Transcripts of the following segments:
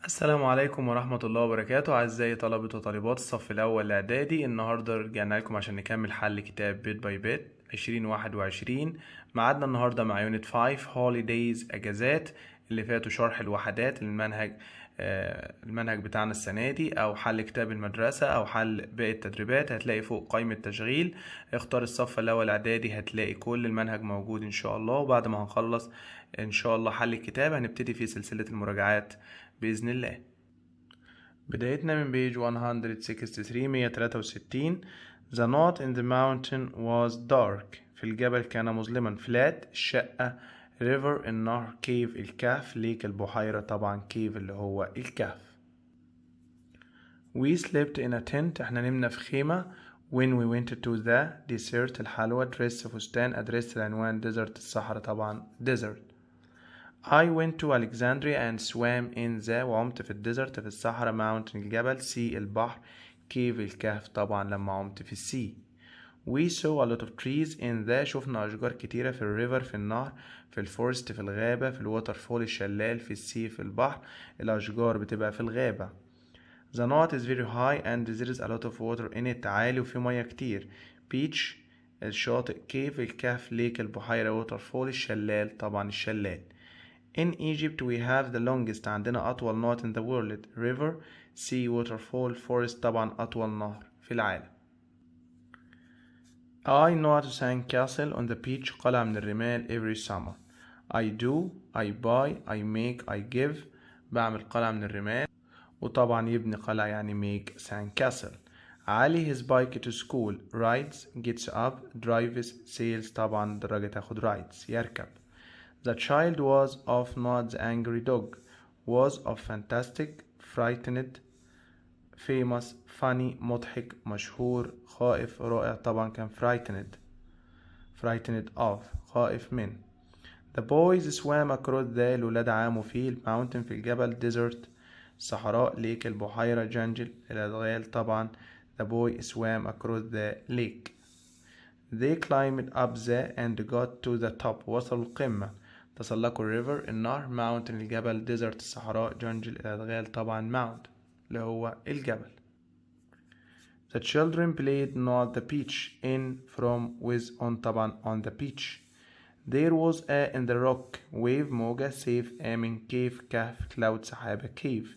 السلام عليكم ورحمة الله وبركاته أعزائي طلبة وطالبات الصف الأول الاعدادي. النهاردة رجعنا لكم عشان نكمل حل كتاب بيت باي بيت 2021. معادنا النهاردة مع يونت 5 هوليديز أجازات، اللي فاتوا شرح الوحدات للمنهج. المنهج بتاعنا السنة دي، أو حل كتاب المدرسة، أو حل باقي التدريبات. هتلاقي فوق قائمة تشغيل اختار الصف الأول اعدادي، هتلاقي كل المنهج موجود إن شاء الله. وبعد ما هنخلص إن شاء الله حل الكتاب هنبتدي في سلسلة المراجعات بإذن الله. بدايتنا من بيج 163. The note in the mountain was dark. في الجبل كان مظلما. flat الشقة. river النهر. cave الكهف. lake البحيرة. طبعا cave اللي هو الكهف. we slept in a tent. احنا نمنا في خيمة. when we went to the desert الحلوى. dress فستان. address العنوان. desert الصحراء. طبعا desert. I went to Alexandria and swam in the وعمت في الديزرت في الصحراء. mountain الجبل. sea البحر. cave الكهف. طبعا لما عمت في السي. we saw a lot of trees in the شفنا أشجار كتيرة في الريفر في النهر. في الفورست في الغابة. في الووتر فول الشلال. في السي في البحر. الأشجار بتبقى في الغابة. the knot is very high and there is a lot of water in it عالي وفي مياه كتير. beach الشاطئ. cave الكهف. lake البحيرة. water fall الشلال. طبعا الشلال. In Egypt we have the longest عندنا أطول knot in the world. river, sea, waterfall, forest. طبعا أطول نهر في العالم. I know how to sand castle on the beach قلعة من الرمال every summer. I do, I buy, I make, I give. بعمل قلعة من الرمال، وطبعا يبني قلعة يعني make sand castle. علي his bike to school. rides, gets up, drives, sails. طبعا دراجة تاخد rides يركب. The child was of not the angry dog. was of fantastic, frightened, famous, funny, مضحك، مشهور، خائف، رائع. طبعا كان frightened of خائف من. The boys swam across the الولاد عاموا في mountain في الجبل. desert صحراء. lake البحيرة. jungle الأدغال. طبعا the boy swam across the lake. They climbed up the and got to the top وصلوا القمة. تسلقوا الريفر النهر. mountain الجبل. desert الصحراء. jungle الأدغال. طبعا mount اللي هو الجبل. The children played not the beach in from with on. طبعا on the beach. There was a in the rock. wave موجة. safe آمن. cave كهف. cloud سحابة. cave.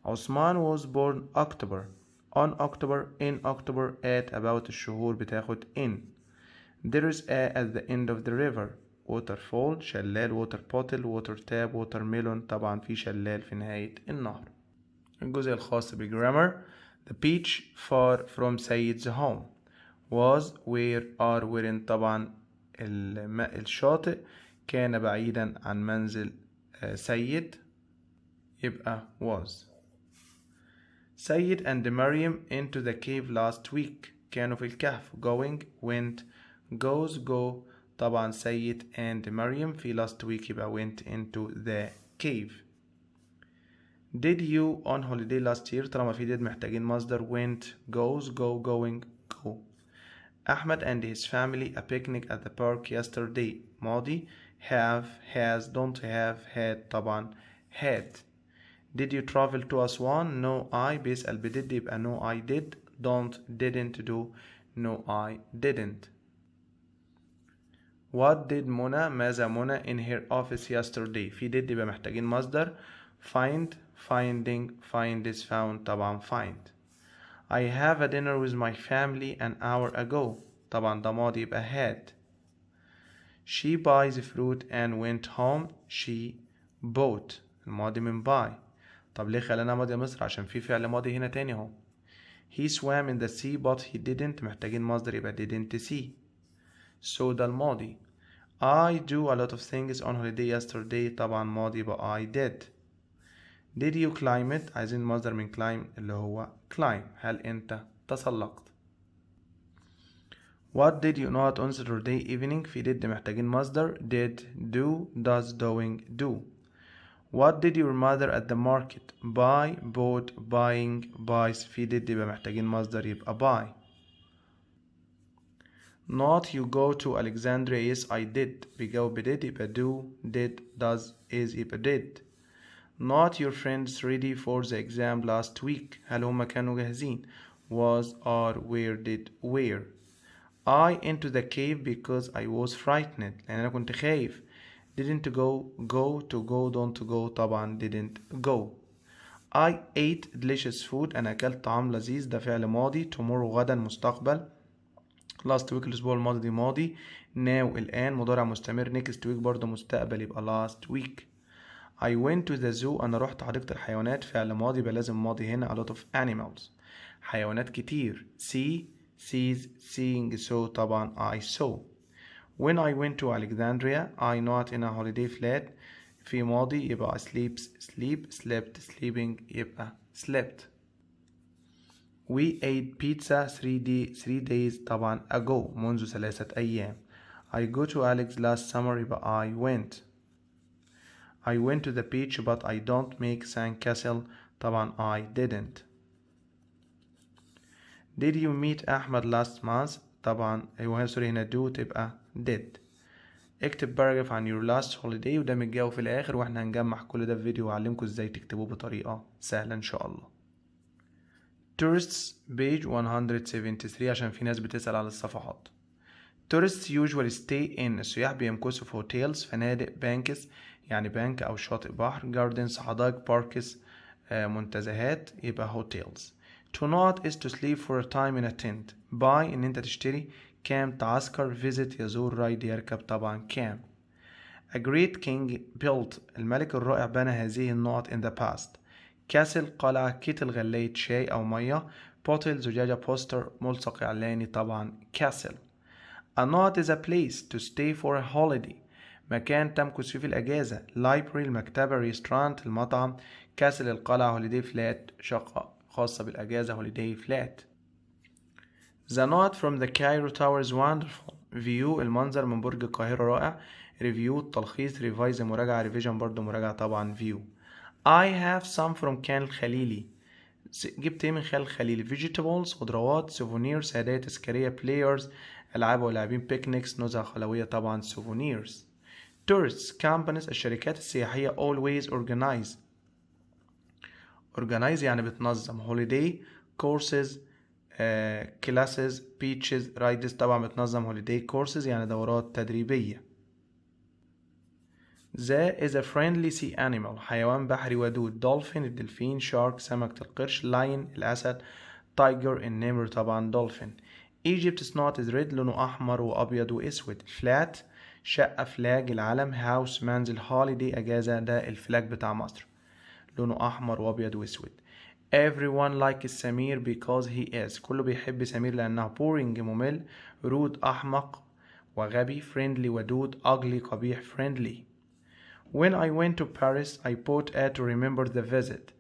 عثمان was born October. on October. in October. at about الشهور بتاخد in. There is a at the end of the river. waterfall شلال. water bottle. water tap. watermelon. طبعا في شلال في نهاية النهر. الجزء الخاص بالجرامر. The beach far from سيد's home. was where are wherein. طبعا الشاطئ كان بعيدا عن منزل سيد، يبقى was. سيد and Maryam into the cave last week. كانوا في الكهف. going went goes go. طبعا سيد and Maryam في last week يبقى went into the cave. Did you on holiday last year. طالما في did محتاجين مصدر. went goes go going go. أحمد and his family a picnic at the park yesterday. ماضي. have has don't have had. طبعا had. Did you travel to Aswan. no I. بيسأل بدid يبقى no I did. don't didn't do no I didn't. What did منى ماذا منى in her office yesterday. في did يبقى محتاجين مصدر. find finding finds found. طبعا find. I have a dinner with my family an hour ago. طبعا ده ماضي يبقى had. She buys fruit and went home. she bought الماضي من buy. طب ليه خلينا ماضي مصر؟ عشان في فعل ماضي هنا تاني اهو. He swam in the sea but he didn't. محتاجين مصدر يبقى didn't see. so ده الماضي. I do a lot of things on holiday yesterday. طبعا ماضي يبقى I did. Did you climb it. عايزين مصدر من climb اللي هو climb. هل انت تسلقت. What did you not on Saturday evening. في did محتاجين مصدر. did do does doing do. What did your mother at the market. buy bought buying buys. في did يبقى محتاجين مصدر يبقى buy. Not you go to Alexandria. yes I did. بيجاوب did يبقى do did does is يبقى did. Not your friends ready for the exam last week. هل هم كانوا جاهزين؟ Was, are, where, did, where. I into the cave because I was frightened. لأن أنا كنت خايف. Didn't go, go, to go, don't go. طبعا didn't go. I ate delicious food. أنا أكلت طعام لذيذ. ده فعل ماضي. Tomorrow غدا مستقبل. last week الأسبوع الماضي دي ماضي. now الآن مضارع مستمر. next week برضه مستقبل يبقى last week. I went to the zoo. أنا رحت حديقة الحيوانات. فعل ماضي يبقى لازم ماضي هنا. a lot of animals. حيوانات كتير. see, sees, seeing, saw. طبعا I saw. when I went to Alexandria I not in a holiday flat. في ماضي يبقى sleeps, sleep, slept, sleeping يبقى slept. We ate pizza 3 days طبعا ago منذ 3 أيام. I go to Alex last summer يبقى I went to the beach but I don't make sandcastle. طبعا I didn't. Did you meet أحمد last month؟ طبعا أيوة سوري هنا do تبقى did. اكتب paragraph عن your last holiday وده متجاوب في الآخر واحنا هنجمع كل ده في فيديو وأعلمكم ازاي تكتبوه بطريقة سهلة إن شاء الله. Tourists page 173 عشان في ناس بتسأل على الصفحات. Tourists usually stay in. السياح بيمكثوا في hotels فنادق banks يعني بنك أو شاطئ بحر gardens حدائق parks منتزهات يبقى hotels. To not is to sleep for a time in a tent. Buy إن أنت تشتري. camp تعسكر. visit يزور. ride يركب طبعا camp. A great king built. الملك الرائع بنى هذه النقط in the past. castle قلعة. كيتل غلاية شاي أو مية. bottle زجاجة. poster ملصق إعلاني طبعا castle. A not is a place to stay for a holiday. مكان تمكث فيه في الأجازة. library المكتبة. restaurant المطعم. castle القلعة. holiday flat شقة خاصة بالأجازة. holiday flat. The note from the Cairo Tower is wonderful. view المنظر من برج القاهرة رائع. review التلخيص. revise مراجعة. revision برضو مراجعة طبعا view. I have some from كان الخليلي. جبت ايه من خال الخليلي؟ vegetables خضروات. souvenirs هدايا تذكارية. players ألعاب ولاعبين. picnics نزهة خلوية طبعا souvenirs. tourists companies الشركات السياحية always organize. organize يعني بتنظم. holiday courses classes beaches rides طبعا بتنظم. holiday courses يعني دورات تدريبية. The is a friendly sea animal حيوان بحري ودود. dolphin الدلفين. shark سمكة القرش. lion الأسد. tiger النمر طبعا dolphin. Egypt's not is red لونه أحمر وأبيض وأسود. flat شقة. flag العلم. house منزل. holiday أجازة ده الفلاج بتاع مصر لونه أحمر وأبيض وأسود. Everyone likes سمير because he is. كله بيحب سمير لأنه boring ممل. rude أحمق وغبي. friendly ودود. ugly قبيح. friendly. When I went to Paris I bought a to remember the visit.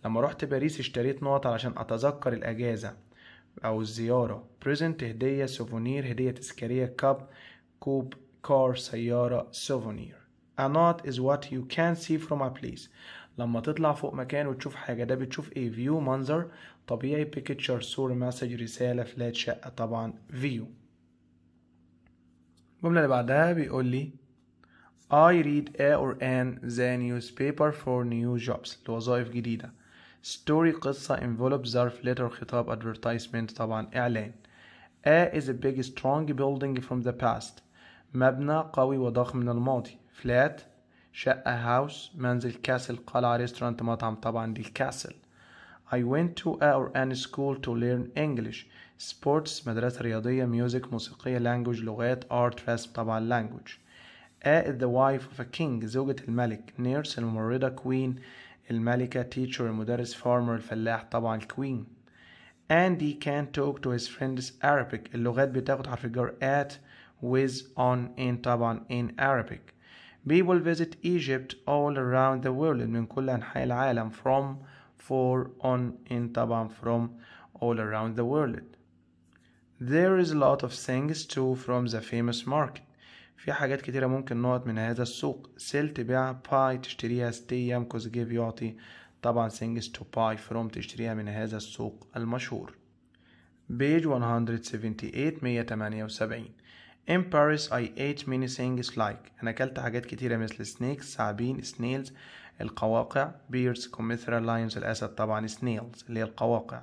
لما رحت باريس اشتريت نقط علشان أتذكر الأجازة أو الزيارة. present هدية. souvenir هدية تذكارية. cup كوب. car سيارة. souvenir. A note is what you can see from a place. لما تطلع فوق مكان وتشوف حاجة ده بتشوف ايه؟ view منظر طبيعي. picture صورة. message رسالة. flat شقة طبعا view. الجملة اللي بعدها بيقول لي I read a or an the newspaper for new jobs لوظائف جديدة. story قصة. envelope ظرف. letter خطاب. advertisement طبعا إعلان. A is a big strong building from the past مبنى قوي وضخم من الماضي. flat شقة. house منزل. castle قلعة. restaurant مطعم طبعا دي castle. I went to a or an school to learn English. sports مدرسة رياضية. music موسيقية. language لغات. art رسم طبعا language. A is the wife of a king زوجة الملك. nurse الممرضة. queen الملكة. teacher المدرس. farmer الفلاح طبعا queen. Andy can talk to his friends Arabic. اللغات بتاخد حرف الجر at with on in طبعا in Arabic. People visit Egypt all around the world من كل أنحاء العالم. from for on in طبعا from all around the world. There is a lot of things too from the famous market. في حاجات كتيرة ممكن نقط من هذا السوق. sell تبيع. buy تشتريها. stay يمكث. give يعطي طبعا things to buy from تشتريها من هذا السوق المشهور. page 178 178. In Paris I ate many things like. أنا أكلت حاجات كتيرة مثل snakes ثعابين. snails القواقع bears كمثرى lions الأسد طبعا snails اللي هي القواقع.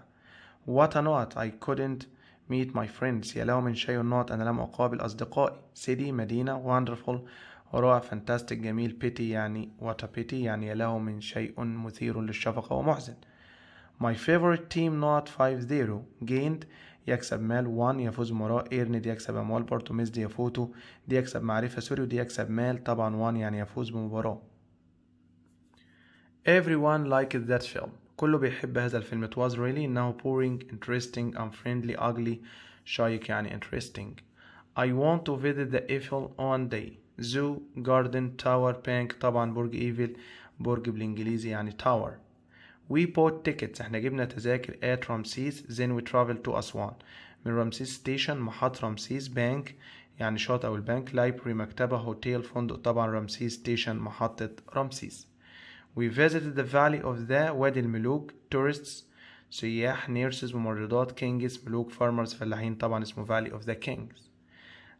what a not I couldn't meet my friends يا له من شيء not أنا لم أقابل أصدقائي. city مدينة wonderful رائع fantastic جميل pity يعني what a pity يعني يا له من شيء مثير للشفقة ومحزن. my favorite team not 5-0 gained يكسب مال 1 يفوز مراء earned يكسب أموال برضه missed يفوته دي يكسب معرفة سوري ودي يكسب مال طبعا 1 يعني يفوز بمباراة. everyone liked that film كله بيحب هذا الفيلم. it was really إنه boring interesting unfriendly ugly شيق يعني interesting. I want to visit the Eiffel one day. zoo garden tower bank طبعا برج ايفل برج بالانجليزي يعني tower. we bought tickets احنا جبنا تذاكر at رمسيس then we traveled to أسوان من رمسيس ستيشن محطة رمسيس بانك يعني شاطئ أو البنك library مكتبة هوتيل فندق طبعا رمسيس ستيشن محطة رمسيس. we visited the valley of the وادي الملوك tourists سياح nurses ممرضات kings ملوك farmers فلاحين طبعا اسمه valley of the kings.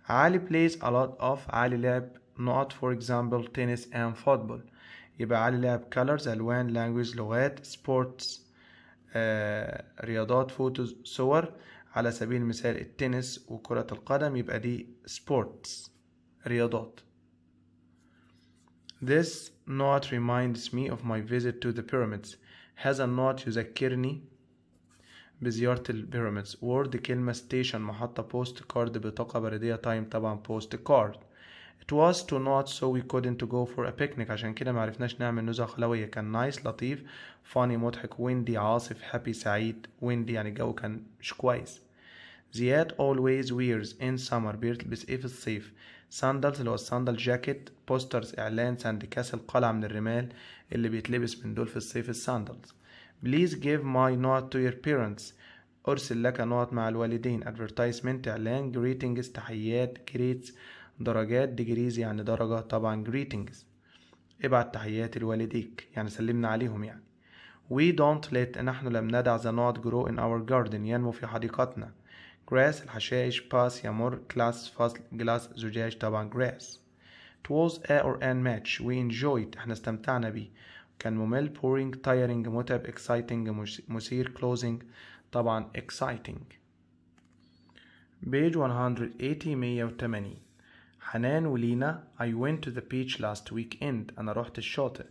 علي plays a lot of علي لعب not for example tennis and football يبقى علي لعب colors ألوان language لغات sports رياضات photos صور على سبيل المثال التنس وكرة القدم يبقى دي sports رياضات. This note reminds me of my visit to the pyramids. هذا النوت يذكرني بزيارة البيراميدز. word كلمة station محطة post card بطاقة بريدية time طبعا post card. it was too not so we couldn't go for a picnic عشان كده معرفناش نعمل نزهة خلوية. كان nice لطيف funny مضحك windy عاصف happy سعيد windy يعني الجو كان مش كويس. زياد always wears in summer بيلبس ايه في الصيف. sandals اللي هو الساندل جاكيت posters اعلان ساندكاس القلعة من الرمال اللي بيتلبس من دول في الصيف الساندلز. please give my note to your parents ارسل لك نوت مع الوالدين. advertisement اعلان greetings تحيات grades درجات degrees يعني درجة طبعا greetings ابعت تحيات لوالديك يعني سلمنا عليهم يعني. we don't let نحن لم ندع the not grow in our garden ينمو في حديقتنا. grass الحشائش pass يمر class فصل glass زجاج طبعا grass. it was a or an match we enjoyed احنا استمتعنا بيه. كان ممل boring tiring متعب exciting مثير closing طبعا exciting. page 180 حنان ولينا I went to the beach last weekend أنا رحت الشاطئ.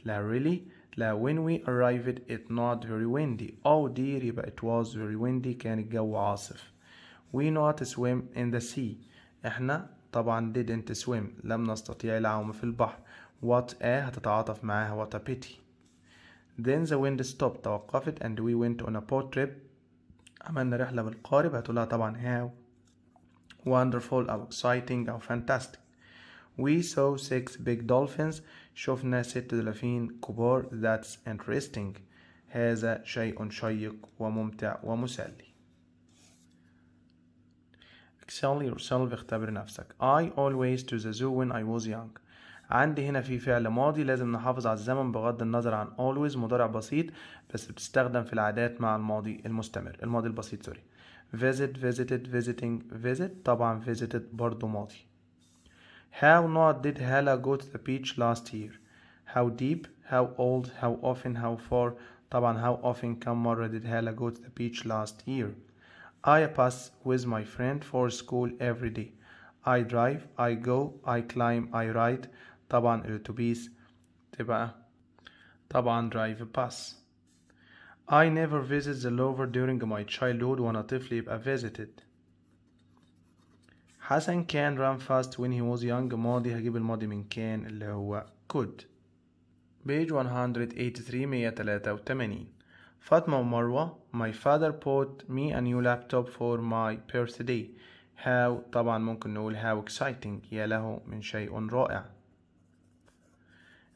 لا really لا when we arrived it not very windy oh dear يبقى it was very windy كان الجو عاصف. we not swim in the sea احنا طبعا didn't swim لم نستطيع العوم في البحر. what a هتتعاطف معاها what a pity. then the wind stopped توقفت and we went on a boat trip عملنا رحلة بالقارب هتقولها طبعا how wonderful أو exciting أو fantastic. we saw 6 big dolphins شفنا 6 دلافين كبار that's interesting هذا شيء شيق وممتع ومسلي. excel yourself اختبر نفسك. I always to the zoo when I was young عندي هنا في فعل ماضي لازم نحافظ على الزمن بغض النظر عن always مضارع بسيط بس بتستخدم في العادات مع الماضي المستمر الماضي البسيط سوري. visit visited visiting visit طبعا visited برضو ماضي. how not did Hala go to the beach last year how deep how old how often how far طبعا how often كم مرة did Hala go to the beach last year. I pass with my friend for school every day. I drive I go I climb I ride طبعا الأتوبيس تبقى طبعا drive pass. I never visit the lover during my childhood وأنا طفل يبقى visited. حسن كان run fast when he was young ماضي هجيب الماضي من كان اللي هو could. page 183 فاطمة ومروة my father bought me a new laptop for my birthday. how طبعا ممكن نقول how exciting يا له من شيء رائع.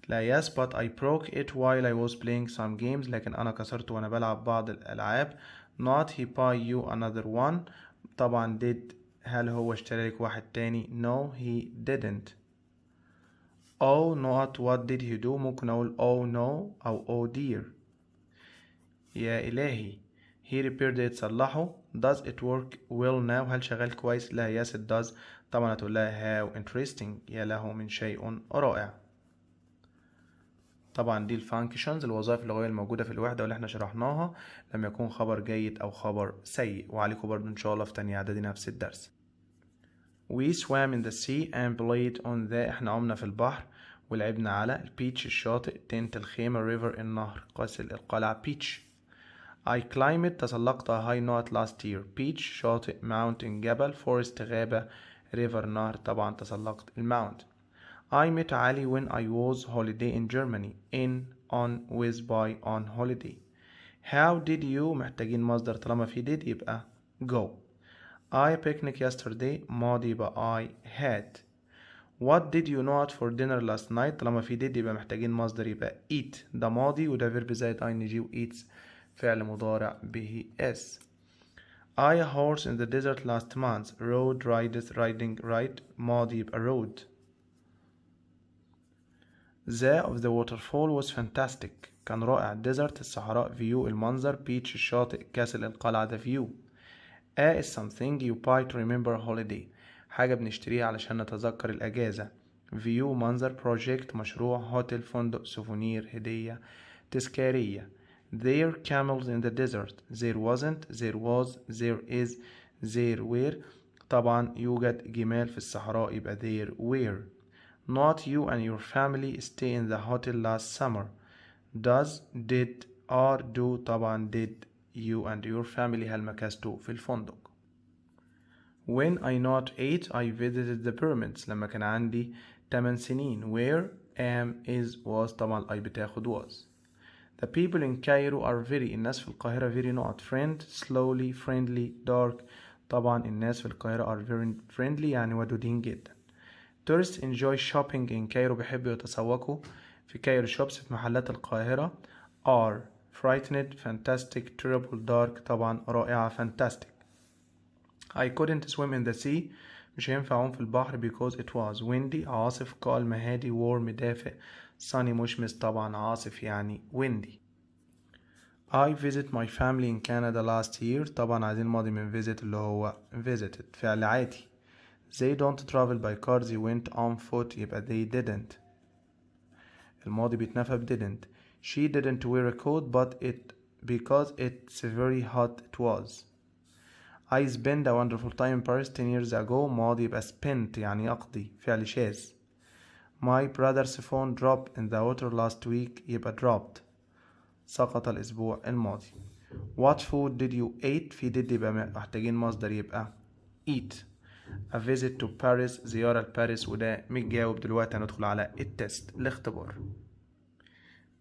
لا yes but I broke it while I was playing some games لكن أنا كسرته وأنا بلعب بعض الألعاب. not he buy you another one طبعا did هل هو اشترى لك واحد تاني no he didn't. oh not what did he do ممكن أقول oh no أو oh dear يا إلهي. he repaired it صلحه. does it work well now هل شغال كويس لا yes it does طبعا هتقول لها how interesting يا له من شيء رائع. طبعا دي الفانكشنز الوظائف اللغوية الموجودة في الوحدة واللي احنا شرحناها لما يكون خبر جيد أو خبر سيء، وعليكم برضو إن شاء الله في تانية إعدادي نفس الدرس. We swam in the sea and played on the احنا عمنا في البحر ولعبنا على البيتش الشاطئ، تنت الخيمة river النهر، قصر القلعة beach. I climbed تسلقت a high note last year. beach شاطئ، mountain جبل، forest غابة، river نهر، طبعا تسلقت الماونت. I met Ali when I was holiday in Germany. in on with by on holiday. How did you محتاجين مصدر طالما في did يبقى go. I picnic yesterday ماضي يبقى I had. What did you not for dinner last night طالما في did يبقى محتاجين مصدر يبقى eat، ده ماضي وده فيرب زائد ing و eats فعل مضارع به s. I a horse in the desert last month. rode rides riding ride ماضي يبقى rode. The of the waterfall was fantastic كان رائع. desert الصحراء، view المنظر، beach الشاطئ، castle القلعة the view. A is something you buy to remember a holiday حاجة بنشتريها علشان نتذكر الأجازة. view منظر، project مشروع، hotel فندق، souvenir هدية تذكارية. There camels in the desert. there wasn't there was there is there were طبعا يوجد جمال في الصحراء يبقى there were. Not you and your family stay in the hotel last summer. does did are do طبعا did you and your family هل مكثتوا في الفندق. When I not 8 I visited the pyramids لما كان عندي 8 سنين. where am is was طبعا I بتاخد was. The people in Cairo are very الناس في القاهرة very not friend slowly friendly dark طبعا الناس في القاهرة are very friendly يعني ودودين جدا. Tourists enjoy shopping in Cairo بيحبوا يتسوقوا في كايرو shops في محلات القاهرة. are frightened fantastic terrible dark طبعا رائعة fantastic. I couldn't swim in the sea مش هينفع أعوم في البحر because it was windy عاصف calm هادي warm دافئ sunny مشمس طبعا عاصف يعني windy. I visit my family in Canada last year طبعا عايزين الماضي من visit اللي هو visited فعل عادي. They don't travel by car they went on foot يبقى they didn't. الماضي بيتنفى ب didn't. She didn't wear a coat but it because it's very hot it was. I spent a wonderful time in Paris 10 years ago ماضي يبقى spent يعني يقضي فعل شاذ. My brother's phone dropped in the water last week يبقى dropped سقط الأسبوع الماضي. What food did you eat في did يبقى محتاجين مصدر يبقى eat. A visit to Paris زيارة لباريس وده متجاوب. دلوقتي هندخل على التست الاختبار.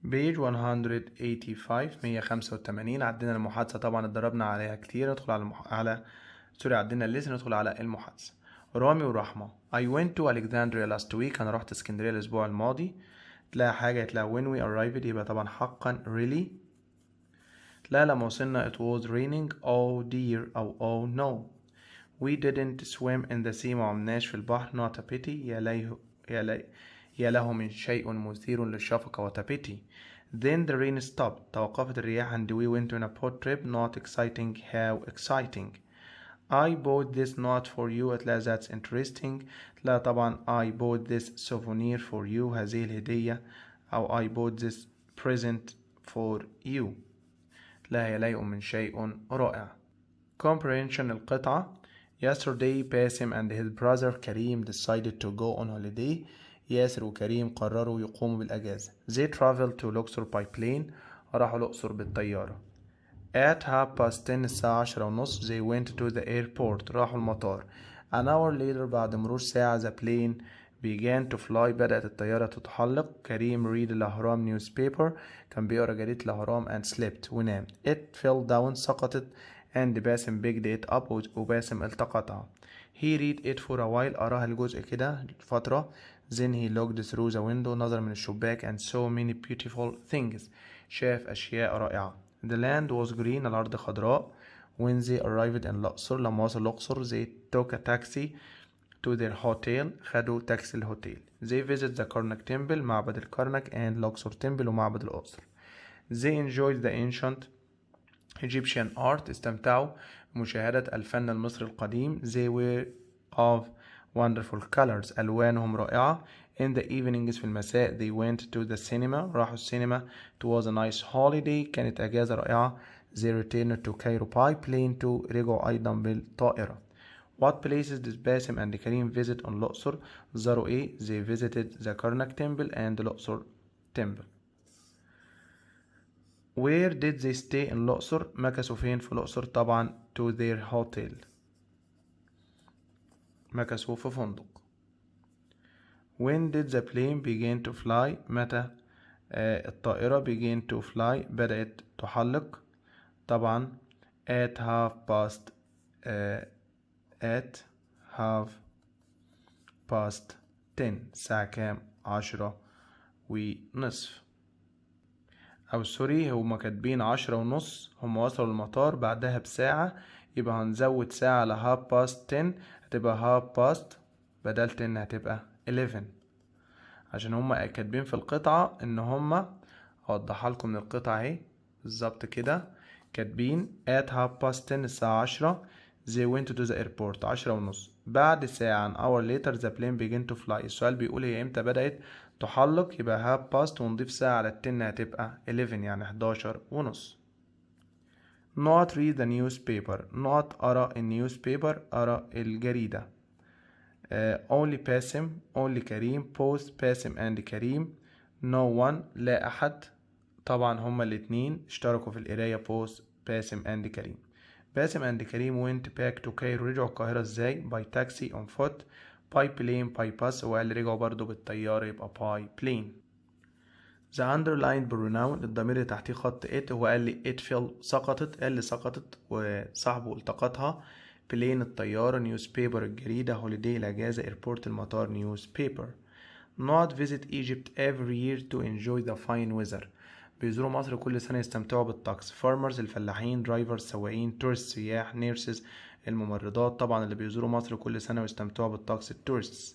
page 185 عدينا المحادثة طبعا اتدربنا عليها كتير. ندخل عدينا الليسن ندخل على المحادثة. رامي ورحمة I went to Alexandria last week أنا رحت اسكندرية الأسبوع الماضي. تلاقي حاجة تلاقي when we arrived يبقى طبعا حقا really. تلاقي لما وصلنا it was raining oh dear أو oh no. We didn't swim in the sea ما عمناش في البحر not a pity يا له من شيء مثير للشفقة what a pity. Then the rain stopped توقفت الرياح and we went on a boat trip not exciting how exciting. I bought this not for you تلاقي that's interesting. لا طبعا I bought this souvenir for you هذه الهدية أو I bought this present for you. لا يليق من شيء رائع. Comprehension القطعة. Yesterday باسم and his brother كريم decided to go on holiday. ياسر وكريم قرروا يقوموا بالأجازة. They traveled to الأقصر by plane راحوا الأقصر بالطيارة. At 10:30 الساعة 10:30 they went to the airport راحوا المطار. An hour later بعد مرور ساعة the plane began to fly بدأت الطيارة تتحلق. كريم read الأهرام newspaper كان بيقرأ جريدة الأهرام and slept ونام. It fell down سقطت and باسم picked it up وباسم التقطها. He read it for a while أراها الجزء كده فترة. Then he looked through the window نظر من الشباك and saw many beautiful things شاف أشياء رائعة. The land was green الأرض خضراء. When they arrived in الأقصر لما وصلوا الأقصر they took a taxi to their hotel خدوا تاكسي الهوتيل. They visit the Karnak temple معبد الكرنك and الأقصر temple ومعبد الأقصر. They enjoyed the ancient Egyptian art استمتعوا بمشاهدة الفن المصري القديم. They were of wonderful colors ألوانهم رائعة. in the evenings في المساء they went to the cinema راحوا السينما. it was a nice holiday كانت أجازة رائعة. they returned to Cairo by plane to رجعوا أيضا بالطائرة. what places did باسم and كريم visit on الأقصر؟ زاروا إيه؟ they visited the Karnak temple and الأقصر temple. where did they stay in الأقصر؟ مكثوا فين في الأقصر؟ طبعا to their hotel مكثوا في فندق. when did the plane begin to fly؟ متى الطائرة begin to fly بدأت تحلق؟ طبعا at half past 10 الساعة كام؟ 10:30 أو سوري هما كاتبين 10:30 هما وصلوا المطار بعدها بساعة يبقى هنزود ساعة على half past 10 هتبقى half past بدل 10 هتبقى 11 عشان هما كاتبين في القطعة ان هما هوضحها لكم من القطعة اهي بالظبط كده كاتبين at half past 10 الساعة 10 they went to the airport 10:30 بعد ساعة an hour later the plane began to fly. السؤال بيقول هي امتى بدأت تحلق يبقى half past ونضيف ساعة على 10 هتبقى 11 يعني 11:30. not read the newspaper not أرى النيوزبيبر أرى الجريدة. only باسم only كريم both باسم and كريم no one لا أحد طبعا هما الاتنين اشتركوا في القراية both باسم and كريم. باسم and كريم went back to Cairo رجعوا القاهرة ازاي؟ by taxi on foot by plane by bus وقال رجعوا برضو بالطيارة يبقى by plane. the underlined pronoun الضمير اللي تحتيه خط it هو قال لي it fell سقطت قال لي سقطت وصاحبه التقطها plane الطيارة newspaper الجريدة holiday الأجازة airport المطار newspaper. not visit Egypt every year to enjoy the fine weather بيزوروا مصر كل سنة يستمتعوا بالطقس. farmers الفلاحين drivers سواقين tourists سياح nurses الممرضات طبعا اللي بيزوروا مصر كل سنة ويستمتعوا بالطقس tourists.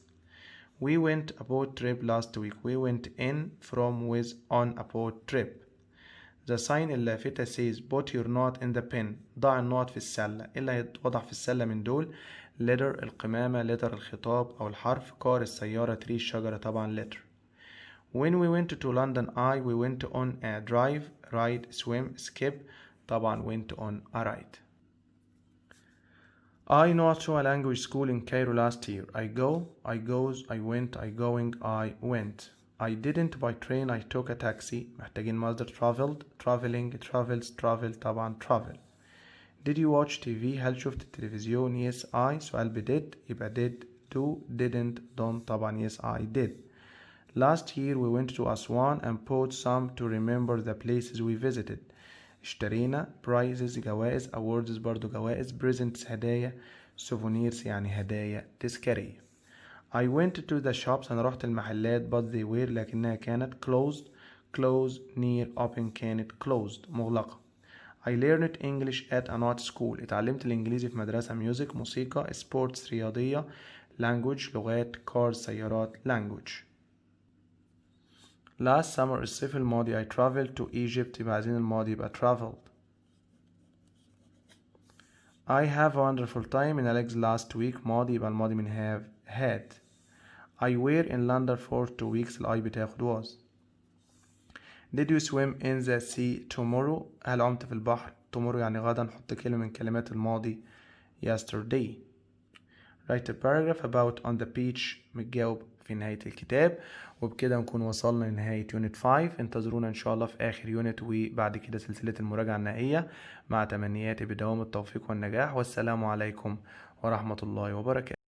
we went a boat trip last week we went in from with on a boat trip. the sign اللافتة says put your note in the pen ضع النقط في السلة. إيه اللي هيتوضع في السلة من دول؟ letter القمامة letter الخطاب أو الحرف car السيارة tree الشجرة طبعا letter. when we went to London we went on a drive ride swim skip طبعا went on a ride. I not to a language school in Cairo last year. I go, I goes, I went, I going, I went. I didn't by train I took a taxi محتاجين مصدر traveled traveling travels travel طبعا travel. Did you watch TV؟ هل شفت التلفزيون؟ yes I سؤال بدid يبقى did do didn't don't طبعا yes I did. Last year we went to Aswan and bought some to remember the places we visited. اشترينا prizes جوائز awards برضو جوائز presents هدايا souvenirs يعني هدايا تذكارية. I went to the shops أنا رحت المحلات but they were لكنها كانت closed near open كانت closed مغلقة. I learned English at an art school اتعلمت الإنجليزي في مدرسة ميوزك موسيقى sports رياضية language لغات cars سيارات language. last summer الصيف الماضي I traveled to Egypt يبقى عايزين الماضي يبقى traveled. I have a wonderful time in Alex last week ماضي يبقى الماضي من have had. I were in London for 2 weeks الأي بتاخد was. Did you swim in the sea tomorrow؟ هل عمت في البحر؟ tomorrow يعني غدا نحط كلمة من كلمات الماضي yesterday. Write a paragraph about on the beach متجاوب في نهاية الكتاب. وبكده نكون وصلنا لنهاية يونت 5. انتظرونا إن شاء الله في آخر يونت وبعد كده سلسلة المراجعة النهائية مع تمنياتي بدوام التوفيق والنجاح والسلام عليكم ورحمة الله وبركاته.